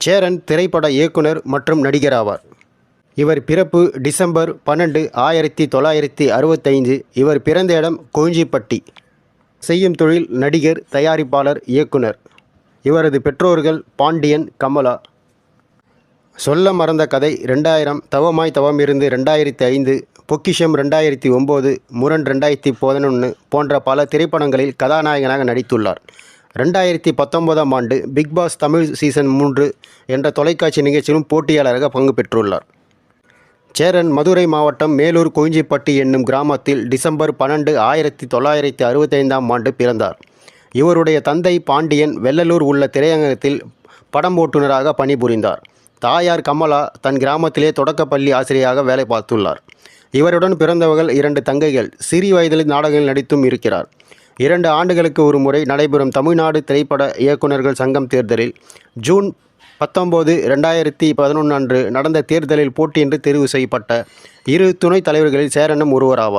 சேரன் திரைப்பட இயக்குனர் மற்றும் நடிகர் ஆவார். இவர் பிறப்பு டிசம்பர் 12, 1965. இவர் பிறந்த இடம் கோஞ்சிப்பட்டி. செய்யும் தொழில் நடிகர், தயாரிப்பாளர், இயக்குனர். இவரது பெற்றோர்கள் பாண்டியன், கமலா. சொல்ல மறந்த கதை 2000, தவமாய் தவமிருந்து 2005, பொக்கிஷம் 2009, முரண் 2011 போன்ற பல திரைப்படங்களில் கதாநாயகனாக நடித்துள்ளார். 2019ஆம் ஆண்டு பிக் பாஸ் தமிழ் சீசன் 3 என்ற தொலைக்காட்சி நிகழ்ச்சியிலும் போட்டியாளராக பங்கு பெற்றுள்ளார். சேரன் மதுரை மாவட்டம் மேலூர் கோஞ்சிப்பட்டி என்னும் கிராமத்தில் டிசம்பர் 12, 1965ஆம் ஆண்டு பிறந்தார். இவருடைய தந்தை பாண்டியன் வெள்ளலூர் உள்ள திரையரங்கத்தில் படம் ஓட்டுநராக பணிபுரிந்தார். தாயார் கமலா தன் கிராமத்திலே தொடக்கப்பள்ளி ஆசிரியராக வேலை பார்த்துள்ளார். இவருடன் பிறந்தவர்கள் 2 தங்கைகள். சிறிய வயதில் நாடகங்களில் நடித்தும் இருக்கிறார். 2 ஆண்டுகளுக்கு ஒரு முறை நடைபெறும் தமிழ்நாடு திரைப்பட இயக்குநர்கள் சங்கம் தேர்தலில் ஜூன் 19, 2011 அன்று நடந்த தேர்தலில் போட்டியின்றி தேர்வு செய்யப்பட்ட 2 துணைத் தலைவர்களில் சேரனும் ஒருவர் ஆவார்.